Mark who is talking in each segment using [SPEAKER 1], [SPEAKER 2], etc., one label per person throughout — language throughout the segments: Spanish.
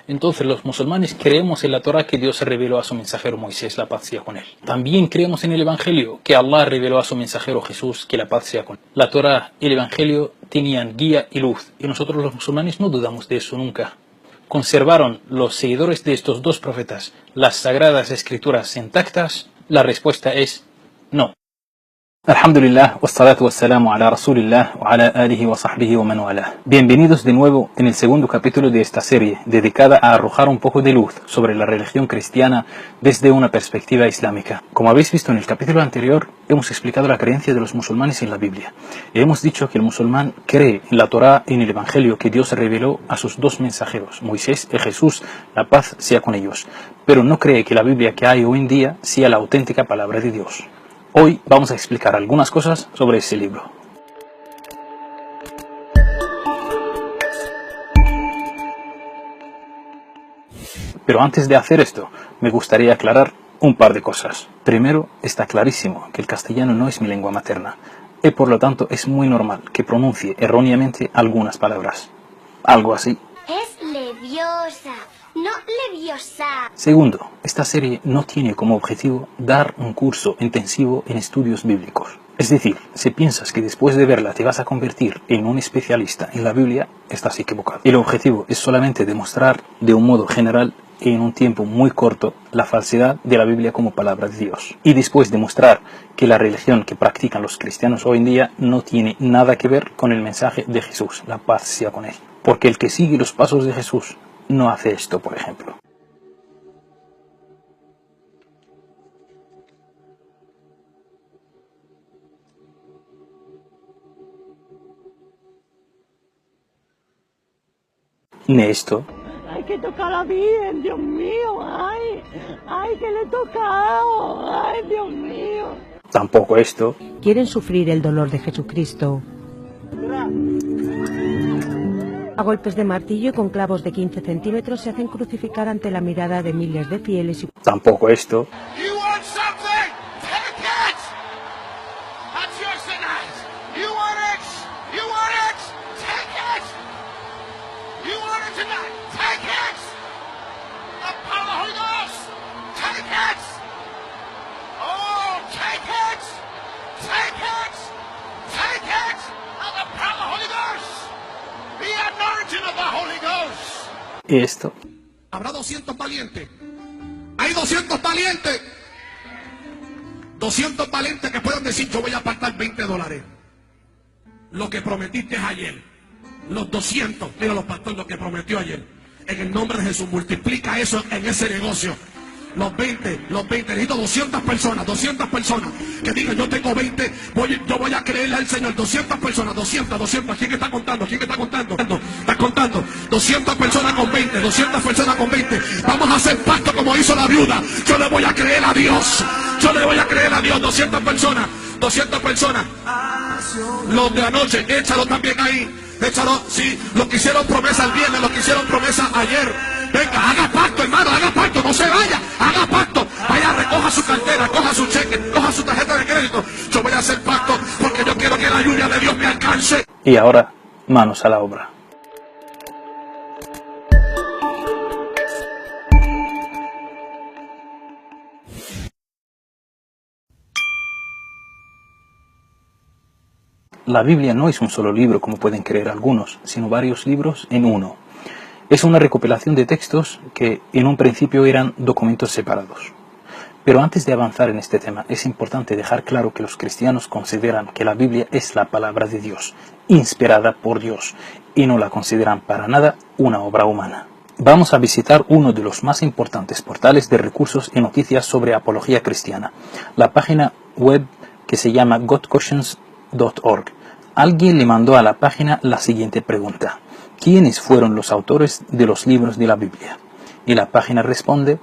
[SPEAKER 1] Entonces los musulmanes creemos en la Torá que Dios reveló a su mensajero Moisés, la paz sea con él. También creemos en el Evangelio que Allah reveló a su mensajero Jesús, que la paz sea con él. La Torá y el Evangelio tenían guía y luz, y nosotros los musulmanes no dudamos de eso nunca. ¿Conservaron los seguidores de estos dos profetas las sagradas escrituras intactas? La respuesta es no. Alhamdulillah, wassalatu wassalamu ala rasulillah wa ala alihi wa sahbihi wa man walah. Bienvenidos de nuevo en el segundo capítulo de esta serie, dedicada a arrojar un poco de luz sobre la religión cristiana desde una perspectiva islámica. Como habéis visto en el capítulo anterior, hemos explicado la creencia de los musulmanes en la Biblia. Y hemos dicho que el musulmán cree en la Torá y en el Evangelio que Dios reveló a sus dos mensajeros, Moisés y Jesús, la paz sea con ellos. Pero no cree que la Biblia que hay hoy en día sea la auténtica palabra de Dios. Hoy vamos a explicar algunas cosas sobre ese libro. Pero antes de hacer esto, me gustaría aclarar un par de cosas. Primero, está clarísimo que el castellano no es mi lengua materna, y por lo tanto es muy normal que pronuncie erróneamente algunas palabras. Algo así.
[SPEAKER 2] Es leviosa, no leviosa.
[SPEAKER 1] Segundo, esta serie no tiene como objetivo dar un curso intensivo en estudios bíblicos. Es decir, si piensas que después de verla te vas a convertir en un especialista en la Biblia, estás equivocado. El objetivo es solamente demostrar de un modo general y en un tiempo muy corto la falsedad de la Biblia como palabra de Dios. Y después demostrar que la religión que practican los cristianos hoy en día no tiene nada que ver con el mensaje de Jesús, la paz sea con él. Porque el que sigue los pasos de Jesús no hace esto, por ejemplo. Ni esto.
[SPEAKER 3] ¡Ay, que tocarla bien! ¡Dios mío! ¡Ay! ¡Ay, que le he tocado! ¡Ay, Dios mío!
[SPEAKER 1] Tampoco esto.
[SPEAKER 4] Quieren sufrir el dolor de Jesucristo. A golpes de martillo y con clavos de 15 centímetros se hacen crucificar ante la mirada de miles de fieles.
[SPEAKER 1] Tampoco esto.
[SPEAKER 5] You want something? Take it! That's yours tonight. You want it? You want it? Take it! You want it tonight? Take it! The power of the Holy Ghost! Take it! Oh, take it! Take it! Take it! Of the power of the Holy Ghost! The anointing of the Holy Ghost!
[SPEAKER 1] Y esto.
[SPEAKER 5] Habrá 200 valientes. Hay 200 valientes. 200 valientes que puedan decir: yo voy a apartar $20. Lo que prometiste ayer. Los 200, mira los pastores, lo que prometió ayer. En el nombre de Jesús, multiplica eso en ese negocio. Los 20, necesito 200 personas que digan: yo tengo 20, yo voy a creerle al Señor. 200 personas, 200, ¿quién está contando? Está contando, 200 personas con 20, 200 personas con 20, vamos a hacer pacto como hizo la viuda. Yo le voy a creer a Dios, 200 personas, los de anoche, échalo también ahí, échalo, sí, los que hicieron promesa el viernes, los que hicieron promesa ayer. Venga, haga pacto, hermano, haga pacto, no se vaya, haga pacto. Vaya, recoja su cartera, coja su cheque, coja su tarjeta de crédito. Yo voy a hacer pacto porque yo quiero que la lluvia de Dios me alcance.
[SPEAKER 1] Y ahora, manos a la obra. La Biblia no es un solo libro, como pueden creer algunos, sino varios libros en uno. Es una recopilación de textos que en un principio eran documentos separados. Pero antes de avanzar en este tema, es importante dejar claro que los cristianos consideran que la Biblia es la palabra de Dios, inspirada por Dios, y no la consideran para nada una obra humana. Vamos a visitar uno de los más importantes portales de recursos y noticias sobre apología cristiana, la página web que se llama godquestions.org. Alguien le mandó a la página la siguiente pregunta: ¿quiénes fueron los autores de los libros de la Biblia? Y la página responde: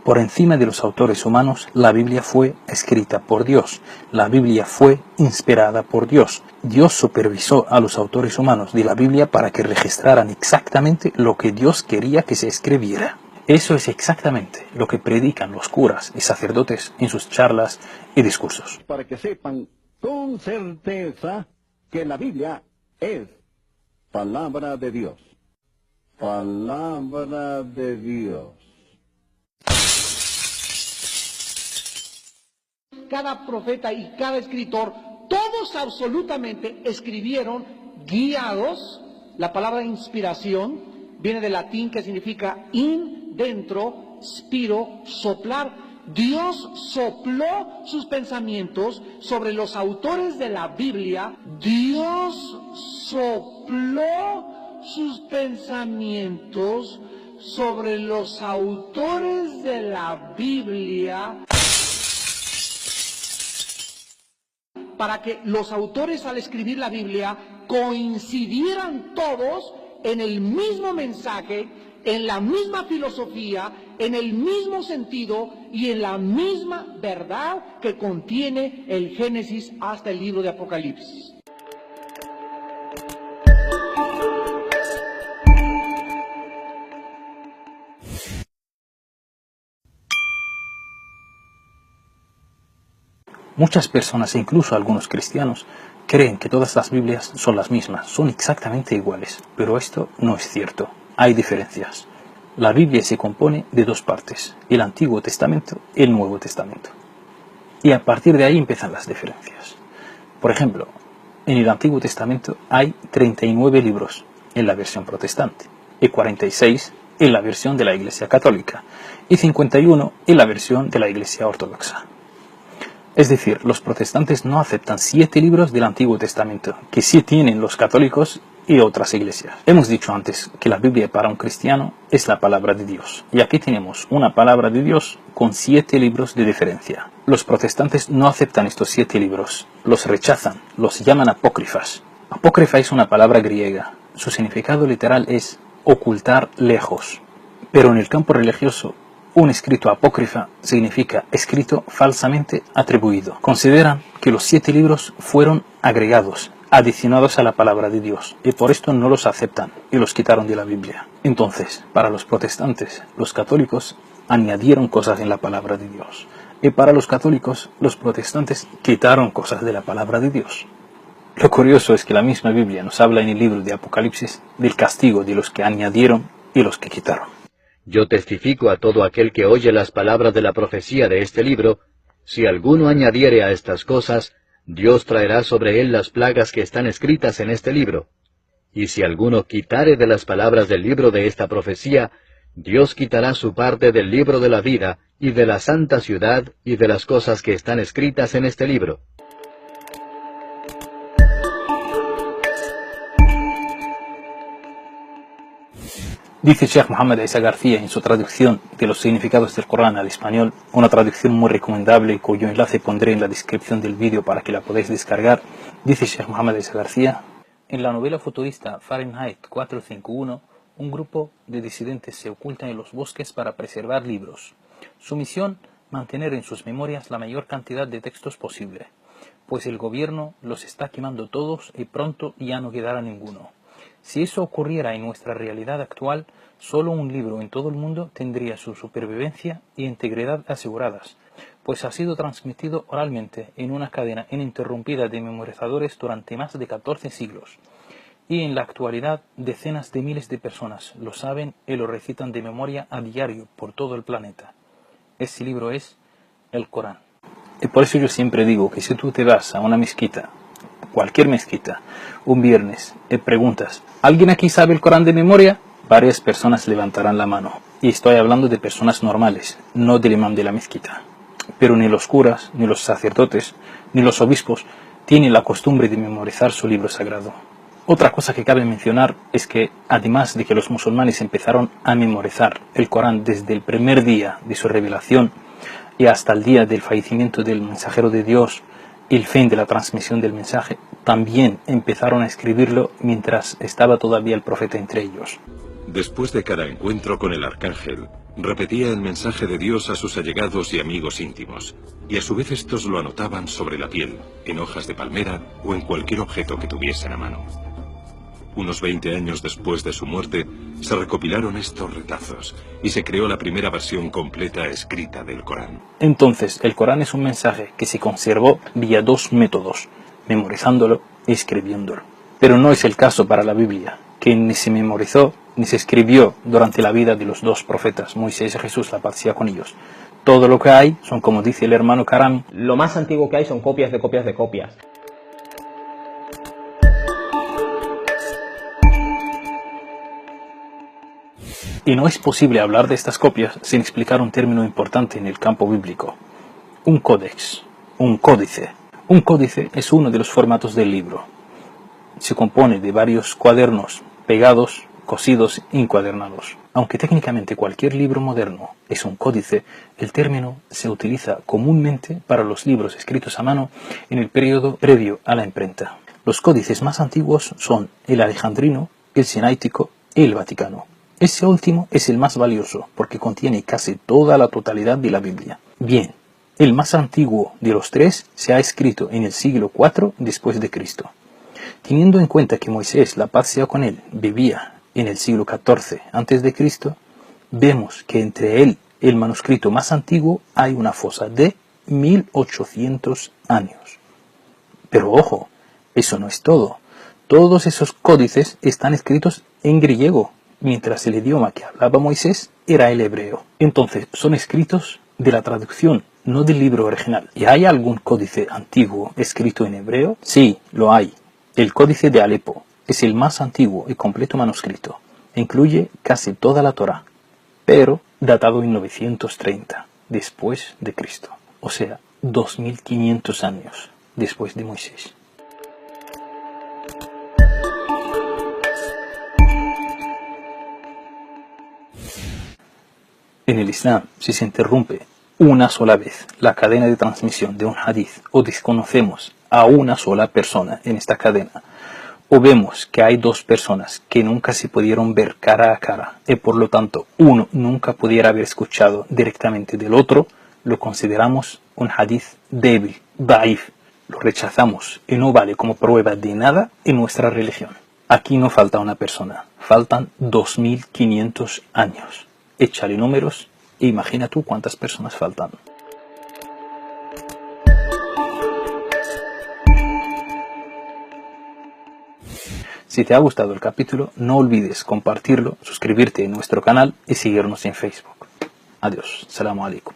[SPEAKER 1] por encima de los autores humanos, la Biblia fue escrita por Dios. La Biblia fue inspirada por Dios. Dios supervisó a los autores humanos de la Biblia para que registraran exactamente lo que Dios quería que se escribiera. Eso es exactamente lo que predican los curas y sacerdotes en sus charlas y discursos.
[SPEAKER 6] Para que sepan con certeza que la Biblia es palabra de Dios. Palabra de Dios.
[SPEAKER 7] Cada profeta y cada escritor, todos absolutamente escribieron guiados. La palabra inspiración viene del latín que significa in, dentro, spiro, soplar. Dios sopló sus pensamientos sobre los autores de la Biblia. Dios sopló sus pensamientos sobre los autores de la Biblia para que los autores al escribir la Biblia coincidieran todos en el mismo mensaje, en la misma filosofía, en el mismo sentido y en la misma verdad que contiene el Génesis hasta el libro de Apocalipsis.
[SPEAKER 1] Muchas personas e incluso algunos cristianos creen que todas las Biblias son las mismas, son exactamente iguales, pero esto no es cierto. Hay diferencias. La Biblia se compone de dos partes, el Antiguo Testamento y el Nuevo Testamento. Y a partir de ahí empiezan las diferencias. Por ejemplo, en el Antiguo Testamento hay 39 libros en la versión protestante y 46 en la versión de la Iglesia Católica y 51 en la versión de la Iglesia Ortodoxa. Es decir, los protestantes no aceptan 7 libros del Antiguo Testamento, que sí tienen los católicos y otras iglesias. Hemos dicho antes que la Biblia para un cristiano es la palabra de Dios, y aquí tenemos una palabra de Dios con 7 libros de diferencia. Los protestantes no aceptan estos 7 libros, los rechazan, los llaman apócrifas. Apócrifa es una palabra griega, su significado literal es ocultar lejos, pero en el campo religioso, un escrito apócrifa significa escrito falsamente atribuido. Consideran que los 7 libros fueron agregados, adicionados a la palabra de Dios, y por esto no los aceptan y los quitaron de la Biblia. Entonces, para los protestantes, los católicos añadieron cosas en la palabra de Dios, y para los católicos, los protestantes quitaron cosas de la palabra de Dios. Lo curioso es que la misma Biblia nos habla en el libro de Apocalipsis del castigo de los que añadieron y los que quitaron.
[SPEAKER 8] Yo testifico a todo aquel que oye las palabras de la profecía de este libro, si alguno añadiere a estas cosas, Dios traerá sobre él las plagas que están escritas en este libro. Y si alguno quitare de las palabras del libro de esta profecía, Dios quitará su parte del libro de la vida, y de la santa ciudad, y de las cosas que están escritas en este libro.
[SPEAKER 1] Dice Sheikh Mohammed Isa García en su traducción de los significados del Corán al español, una traducción muy recomendable cuyo enlace pondré en la descripción del vídeo para que la podáis descargar. Dice Sheikh Mohammed Isa García: en la novela futurista Fahrenheit 451, un grupo de disidentes se ocultan en los bosques para preservar libros. Su misión, mantener en sus memorias la mayor cantidad de textos posible, pues el gobierno los está quemando todos y pronto ya no quedará ninguno. Si eso ocurriera en nuestra realidad actual, solo un libro en todo el mundo tendría su supervivencia y integridad aseguradas, pues ha sido transmitido oralmente en una cadena ininterrumpida de memorizadores durante más de 14 siglos. Y en la actualidad, decenas de miles de personas lo saben y lo recitan de memoria a diario por todo el planeta. Ese libro es el Corán. Y por eso yo siempre digo que si tú te vas a una mezquita, cualquier mezquita, un viernes, y preguntas, ¿alguien aquí sabe el Corán de memoria? Varias personas levantarán la mano. Y estoy hablando de personas normales, no del imán de la mezquita. Pero ni los curas, ni los sacerdotes, ni los obispos tienen la costumbre de memorizar su libro sagrado. Otra cosa que cabe mencionar es que, además de que los musulmanes empezaron a memorizar el Corán desde el primer día de su revelación y hasta el día del fallecimiento del mensajero de Dios y el fin de la transmisión del mensaje, también empezaron a escribirlo mientras estaba todavía el profeta entre ellos.
[SPEAKER 9] Después de cada encuentro con el arcángel, repetía el mensaje de Dios a sus allegados y amigos íntimos, y a su vez estos lo anotaban sobre la piel, en hojas de palmera o en cualquier objeto que tuviesen a mano. Unos 20 años después de su muerte, se recopilaron estos retazos y se creó la primera versión completa escrita del Corán.
[SPEAKER 1] Entonces, el Corán es un mensaje que se conservó vía dos métodos, memorizándolo y escribiéndolo. Pero no es el caso para la Biblia, que ni se memorizó ni se escribió durante la vida de los dos profetas, Moisés y Jesús, la paz sea con ellos. Todo lo que hay son, como dice el hermano Karami,
[SPEAKER 10] lo más antiguo que hay son copias de copias de copias.
[SPEAKER 1] Y no es posible hablar de estas copias sin explicar un término importante en el campo bíblico. Un códex, un códice. Un códice es uno de los formatos del libro. Se compone de varios cuadernos pegados, cosidos, encuadernados. Aunque técnicamente cualquier libro moderno es un códice, el término se utiliza comúnmente para los libros escritos a mano en el periodo previo a la imprenta. Los códices más antiguos son el alejandrino, el sinaítico y el vaticano. Ese último es el más valioso porque contiene casi toda la totalidad de la Biblia. Bien, el más antiguo de los tres se ha escrito en el siglo IV después de Cristo. Teniendo en cuenta que Moisés, la paz sea con él, vivía en el siglo XIV a.C., vemos que entre él y el manuscrito más antiguo hay una fosa de 1800 años. Pero ojo, eso no es todo. Todos esos códices están escritos en griego, mientras el idioma que hablaba Moisés era el hebreo. Entonces, son escritos de la traducción, no del libro original. ¿Y hay algún códice antiguo escrito en hebreo? Sí, lo hay. El Códice de Alepo es el más antiguo y completo manuscrito. Incluye casi toda la Torá, pero datado en 930 después de Cristo. O sea, 2500 años después de Moisés. En el Islam, si se interrumpe una sola vez la cadena de transmisión de un hadith o desconocemos a una sola persona en esta cadena, o vemos que hay dos personas que nunca se pudieron ver cara a cara y por lo tanto uno nunca pudiera haber escuchado directamente del otro, lo consideramos un hadith débil, daif, lo rechazamos y no vale como prueba de nada en nuestra religión. Aquí no falta una persona, faltan 2500 años. Échale números e imagina tú cuántas personas faltan. Si te ha gustado el capítulo, no olvides compartirlo, suscribirte en nuestro canal y seguirnos en Facebook. Adiós. Salamu alaikum.